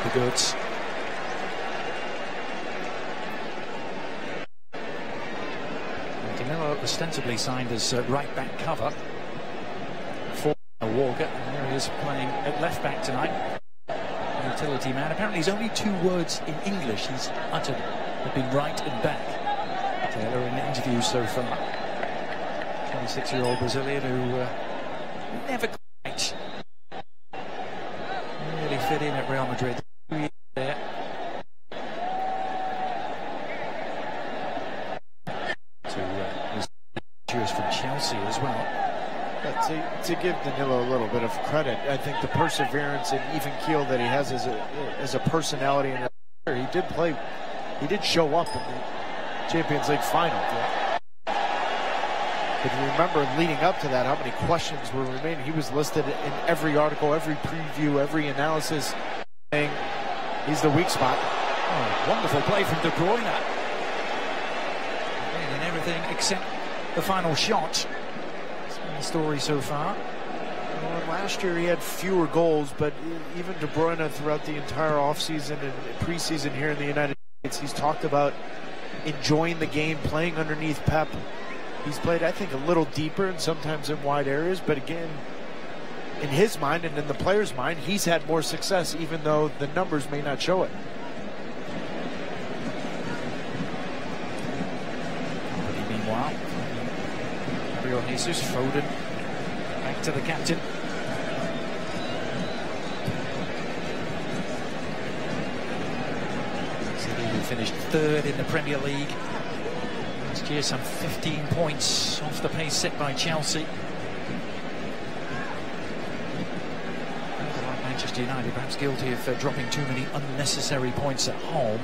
the goods. Danilo ostensibly signed as right back cover for Walker, and there he is playing at left back tonight. Utility man. Apparently he's only 2 words in English he's uttered have been right and back. Taylor in interviews so far. 26-year-old Brazilian who never quite really fit in at Real Madrid. There. From Chelsea as well. To give Danilo a little bit of credit, I think the perseverance and even keel that he has as a personality, and he did show up in the Champions League final. But you remember leading up to that, how many questions were remaining. He was listed in every article, every preview, every analysis, saying he's the weak spot. Oh, wonderful play from De Bruyne. And everything except the final shot. That's been the story so far. Well, last year he had fewer goals, but even De Bruyne throughout the entire offseason and preseason here in the United States, he's talked about enjoying the game, playing underneath Pep. He's played, I think, a little deeper and sometimes in wide areas, but again, in his mind and in the player's mind, he's had more success, even though the numbers may not show it. Meanwhile, Jesus, Foden, back to the captain. City who finished 3rd in the Premier League. Last year, some 15 points off the pace set by Chelsea. Like Manchester United, perhaps guilty of dropping too many unnecessary points at home.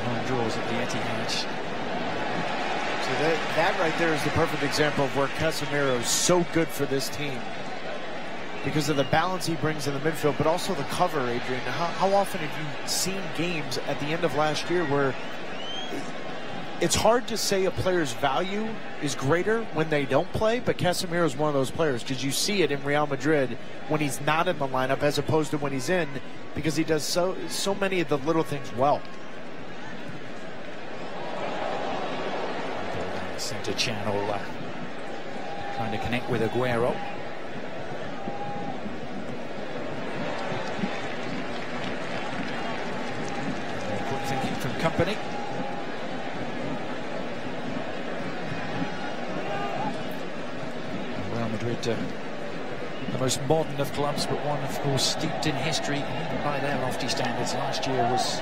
Home draws at the Etihad. That right there is the perfect example of where Casemiro is so good for this team because of the balance he brings in the midfield, but also the cover, Adrian. How often have you seen games at the end of last year where it's hard to say a player's value is greater when they don't play, but Casemiro is one of those players because you see it in Real Madrid when he's not in the lineup as opposed to when he's in, because he does so many of the little things well. Center channel, trying to connect with Aguero. Good thinking from Company. Real Madrid, the most modern of clubs, but one, of course, steeped in history, even by their lofty standards. Last year was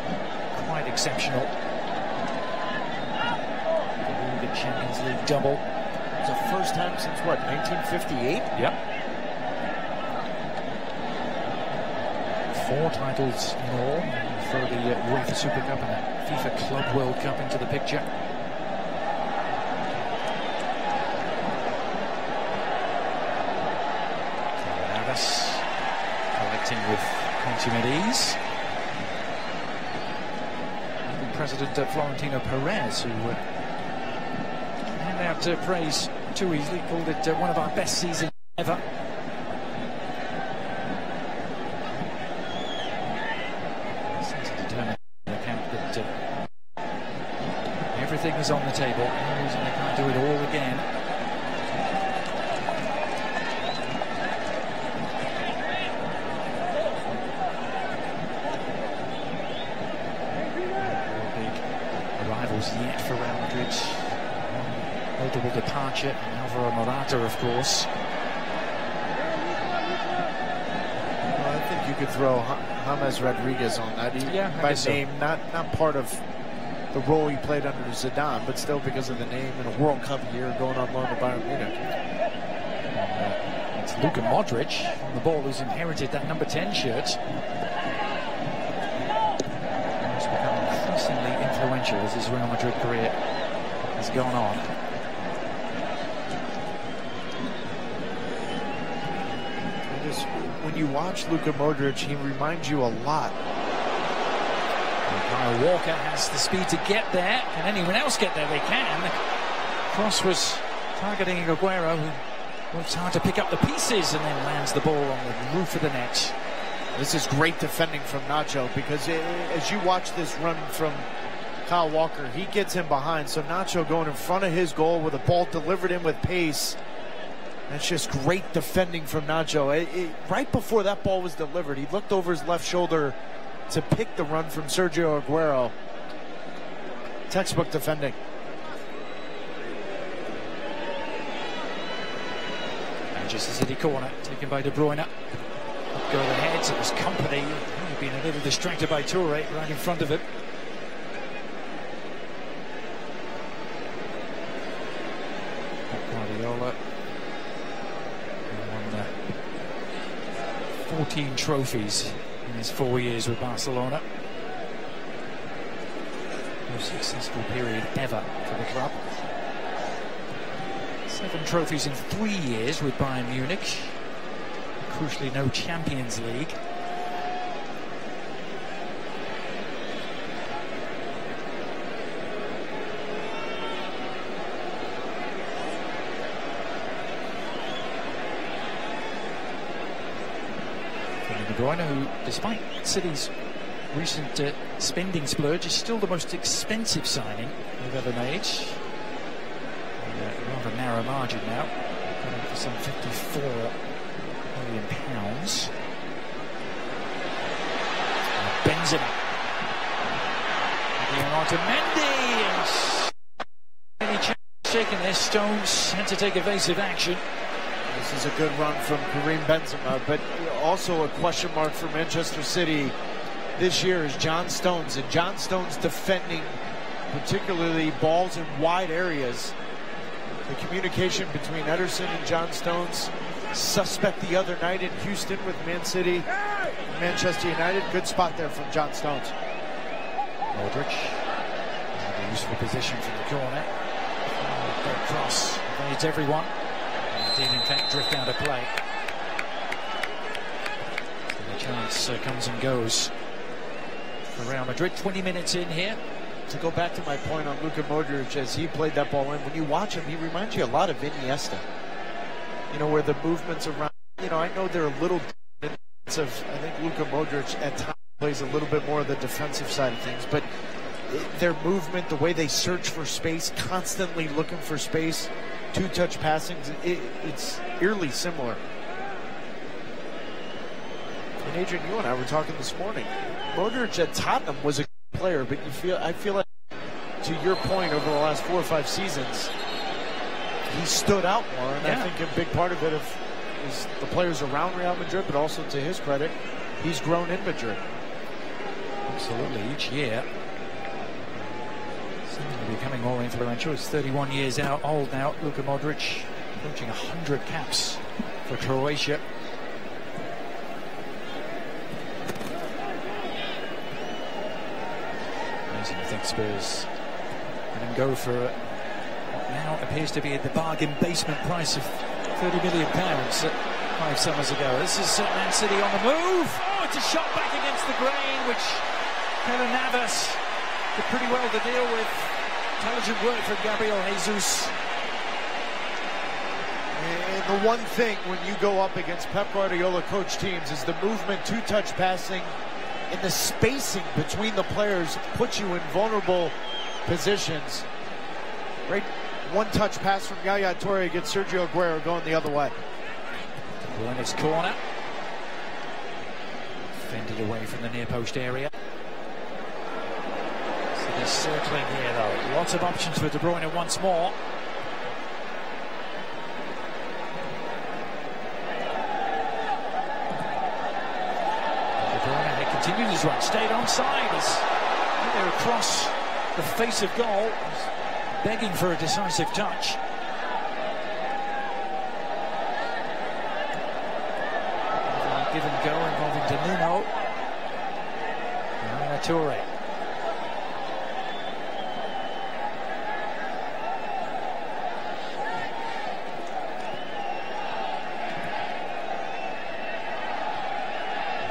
quite exceptional. Champions League double. It's the first time since what, 1958? Yep. 4 titles in all. Throw the UEFA Super Cup and the FIFA Club World Cup into the picture. Navas collecting with consummate ease. Even President Florentino Perez, who out praise too easily, called it one of our best seasons ever. Seems to determine the account that everything is on the table. No reason they can't do it all again. No big arrivals yet for Real Madrid. Notable departure, and Alvaro Morata, of course. Well, I think you could throw James Rodriguez on that. By name, not part of the role he played under Zidane, but still because of the name and a World Cup year going on loan to Bayern Munich. It's Luka Modric on the ball, who's inherited that number 10 shirt. He's become increasingly influential as his Real Madrid career has gone on. When you watch Luka Modric, he reminds you a lot. Kyle Walker has the speed to get there. Can anyone else get there? They can. Cross was targeting Aguero, who works hard to pick up the pieces and then lands the ball on the roof of the net. This is great defending from Nacho, because as you watch this run from Kyle Walker, he gets him behind. So Nacho going in front of his goal with a ball delivered in with pace. That's just great defending from Nacho. Right before that ball was delivered, he looked over his left shoulder to pick the run from Sergio Aguero. Textbook defending. Manchester City corner taken by De Bruyne. Up go the heads. It was Company. He'd been a little distracted by Toure right in front of him. Guardiola won 14 trophies in his 4 years with Barcelona. Most successful period ever for the club. 7 trophies in 3 years with Bayern Munich. Crucially, no Champions League. De Bruyne, who, despite City's recent spending splurge, is still the most expensive signing they've ever made. Rather narrow margin now, going for some £54 million. Benzema. On to Mendy, and any chance shaking their Stones had to take evasive action. This is a good run from Karim Benzema, but also a question mark for Manchester City this year is John Stones. And John Stones defending, particularly balls in wide areas. The communication between Ederson and John Stones, suspect the other night in Houston with Man City, Manchester United. Good spot there from John Stones. Modric, a useful position from the corner. Good cross, evades everyone. Did in fact drift out of play. So the chance comes and goes for Real Madrid. 20 minutes in here. To go back to my point on Luka Modric, as he played that ball in, when you watch him, he reminds you a lot of Iniesta. You know, where the movements around, you know, I know they're a little defensive. I think Luka Modric at times plays a little bit more of the defensive side of things, but their movement, the way they search for space, constantly looking for space, two-touch passing, it's eerily similar. And Adrian, you and I were talking this morning. Modric at Tottenham was a player, but I feel like, to your point, over the last 4 or 5 seasons, he stood out more, and I think a big part of it is the players around Real Madrid, but also, to his credit, he's grown in Madrid. Absolutely, each year seemingly becoming more influential. He's 31 years old now, Luka Modric, approaching 100 caps for Croatia. I think Spurs can go for what now appears to be at the bargain basement price of £30 million 5 summers ago. This is Man City on the move. Oh, it's a shot back against the grain, which Keylor Navas did pretty well to deal with. Intelligent work from Gabriel Jesus. And the one thing when you go up against Pep Guardiola coach teams is the movement, two-touch passing, and the spacing between the players puts you in vulnerable positions. Right, one-touch pass from Yaya Toure against Sergio Aguero going the other way. Bruyne's corner. Fended away from the near-post area. So they're circling here, though. Lots of options for De Bruyne once more. Continued his run, stayed onside as they're across the face of goal, begging for a decisive touch. Give and go involving Danilo. Yaya Toure.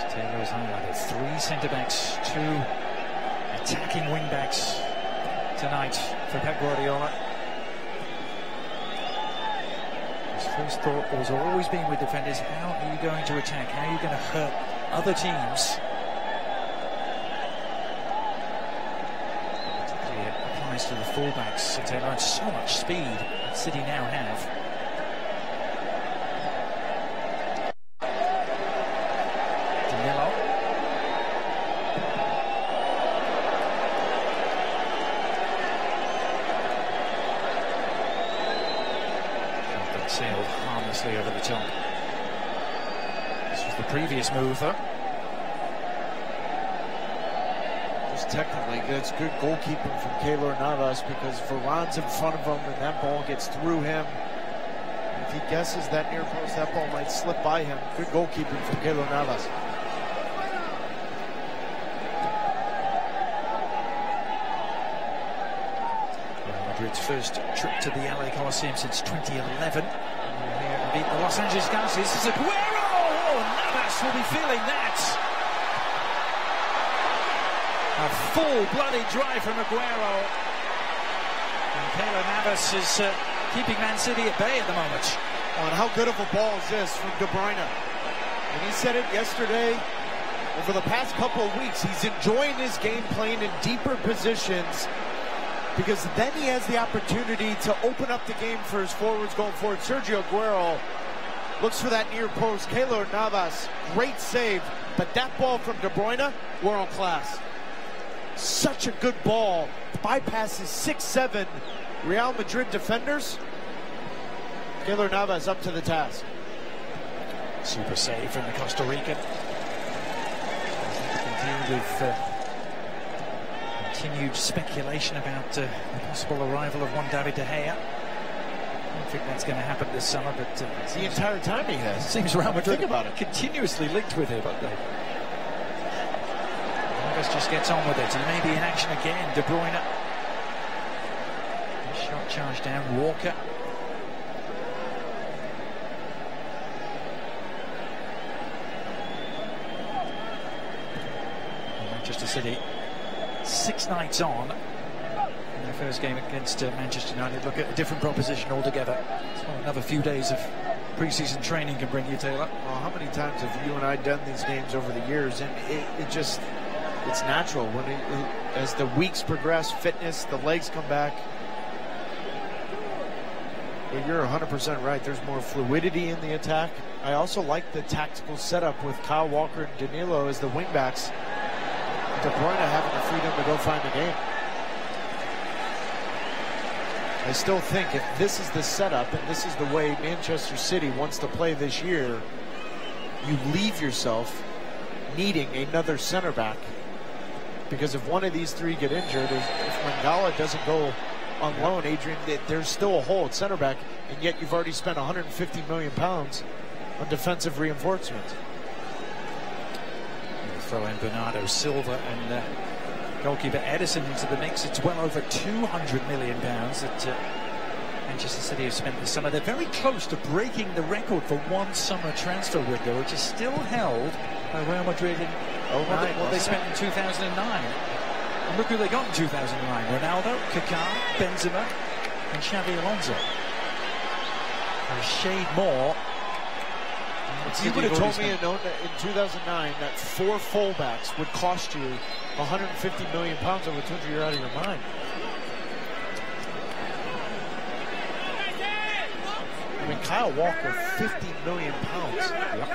Taylor's highlighted 3 centre-backs, 2 attacking wing-backs tonight for Pep Guardiola. His first thought has always been with defenders, how are you going to attack? How are you going to hurt other teams. Particularly it applies to the fullbacks. They have so much speed that City now have. Danilo. Sailed harmlessly over the top. This was the previous move, though. Just technically, it's good goalkeeping from Keylor Navas because Varane's in front of him and that ball gets through him. If he guesses that near post, that ball might slip by him. Good goalkeeping from Keylor Navas. Madrid's first trip to the LA Coliseum since 2011. Here beat the Los Angeles Galaxy. This is Aguero! Oh, Navas will be feeling that. A full-blooded drive from Aguero. And Keylor Navas is keeping Man City at bay at the moment. Oh, and how good of a ball is this from De Bruyne? And he said it yesterday. Over the past couple of weeks, he's enjoying his game playing in deeper positions, because then he has the opportunity to open up the game for his forwards going forward. Sergio Aguero looks for that near post. Keylor Navas, great save, but that ball from De Bruyne, world class. Such a good ball. Bypasses 6-7 Real Madrid defenders. Keylor Navas up to the task. Super save from the Costa Rican. With continued speculation about the possible arrival of one David De Gea. I don't think that's going to happen this summer, but the entire time he has. It seems Real Madrid about it. Continuously linked with him, aren't they? Navas just gets on with it. He may be in action again. De Bruyne. Shot charged down. Walker. Manchester City, 6 nights on in their first game against Manchester United. Look at a different proposition altogether. So another few days of pre-season training can bring you, Taylor. Well, how many times have you and I done these games over the years? And it's natural when as the weeks progress, fitness, the legs come back. But you're 100% right. There's more fluidity in the attack. I also like the tactical setup with Kyle Walker and Danilo as the wingbacks. De Bruyne having the freedom to go find the game. I still think if this is the setup and this is the way Manchester City wants to play this year, you leave yourself needing another center back. Because if one of these three get injured, if Mangala doesn't go on loan, Adrian, there's still a hole at center back, and yet you've already spent 150 million pounds on defensive reinforcements. Throw in Bernardo Silva and goalkeeper Edison into the mix. It's well over £200 million that Manchester City have spent this summer. They're very close to breaking the record for one summer transfer window, which is still held by Real Madrid in what they spent in 2009. And look who they got in 2009. Ronaldo, Kaká, Benzema and Xavi Alonso. A shade more. You would have told me in 2009 that 4 fullbacks would cost you 150 million pounds. I would have told you you're out of your mind. I mean, Kyle Walker, 50 million pounds. Yep.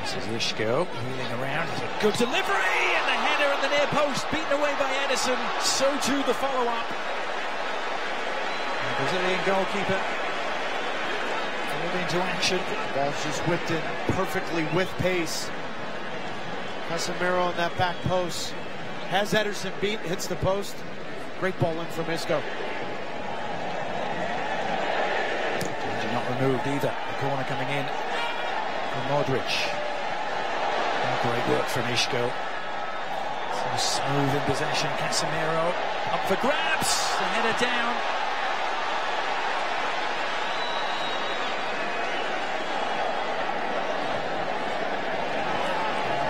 This is Isco wheeling around. It's a good delivery, and the header at the near post, beaten away by Edison. So too the follow-up. The Brazilian goalkeeper moving into action. The ball's just whipped in perfectly with pace. Casemiro on that back post. Has Ederson beat, hits the post. Great ball in from Isco. Not removed either. The corner coming in from Modric. Great work from Isco. So smooth in possession. Casemiro up for grabs. The header down.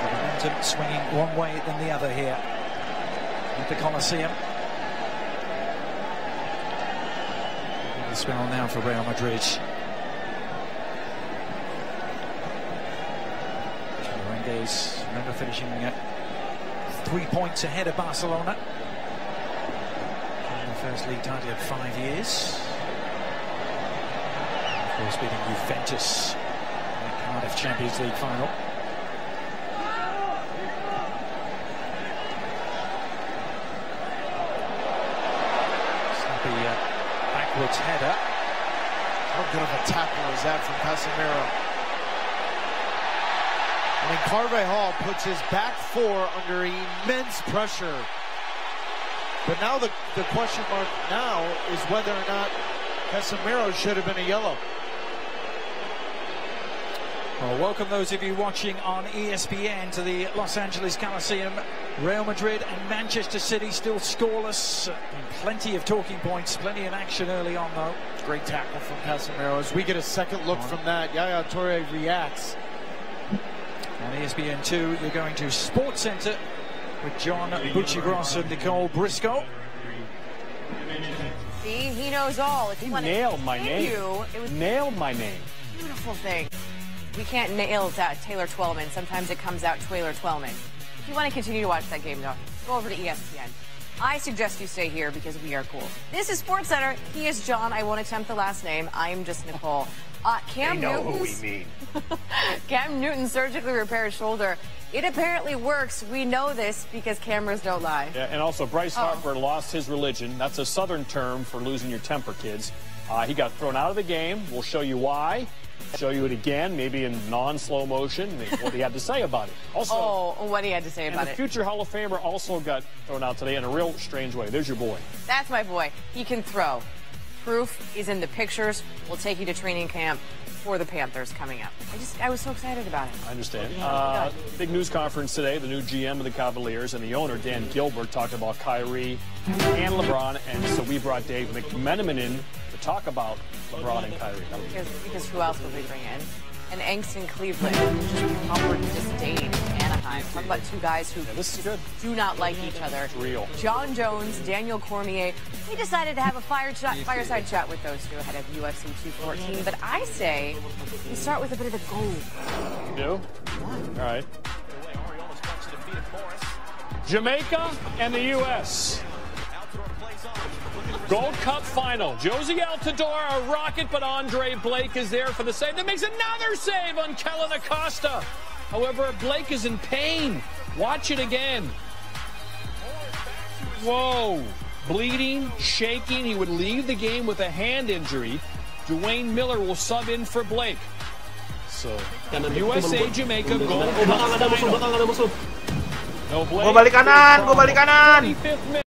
The momentum swinging one way than the other here at the Coliseum. The spell now for Real Madrid. Merengues, remember, finishing 3 points ahead of Barcelona. In the first league title in 5 years. Of course, beating Juventus in the Cardiff Champions League final. Snappy backwards header. How good of a tackle is that from Casemiro? I mean, Carvajal puts his back four under immense pressure. But now the question mark now is whether or not Casemiro should have been a yellow. Well, welcome those of you watching on ESPN to the Los Angeles Coliseum. Real Madrid and Manchester City still scoreless. Plenty of talking points, plenty of action early on though. Great tackle from Casemiro. As we get a second look from that, Yaya Toure reacts. On ESPN2, you're going to Sports Center with John Buccigross and Nicole Briscoe. See, he knows all. If he nailed my name. Nailed my name. Beautiful thing. We can't nail that Taylor Twellman. Sometimes it comes out Taylor Twellman. If you want to continue to watch that game, though, go over to ESPN. I suggest you stay here because we are cool. This is Sports Center. He is John. I won't attempt the last name. I'm just Nicole. Cam Newton surgically repaired shoulder. It apparently works. We know this because cameras don't lie. Yeah, and also Bryce Harper lost his religion. That's a Southern term for losing your temper, kids. He got thrown out of the game. We'll show you why. Show you it again, maybe in non-slow motion, what he had to say about it. Also, what he had to say about it. The future Hall of Famer also got thrown out today in a real strange way. There's your boy. That's my boy. He can throw. Proof is in the pictures. We'll take you to training camp for the Panthers coming up. I was so excited about it. I understand. Big news conference today. The new GM of the Cavaliers and the owner, Dan Gilbert, talked about Kyrie and LeBron. And so we brought Dave McMenamin in to talk about LeBron and Kyrie. Because who else would we bring in? An angst in Cleveland, just upward disdain in Anaheim. Talk about two guys who do not like each other. It's real. John Jones, Daniel Cormier. We decided to have a fireside chat with those two ahead of UFC 214. But I say we start with a bit of the gold. You do? Yeah. All right. Jamaica and the U.S. Gold Cup final. Josie Altidore, a rocket, but Andre Blake is there for the save. That makes another save on Kellen Acosta. However, Blake is in pain. Watch it again. Whoa. Bleeding, shaking. He would leave the game with a hand injury. Dwayne Miller will sub in for Blake. So, USA, Jamaica, Gold Cup final. No Blake. Go balik kanan, go balik kanan.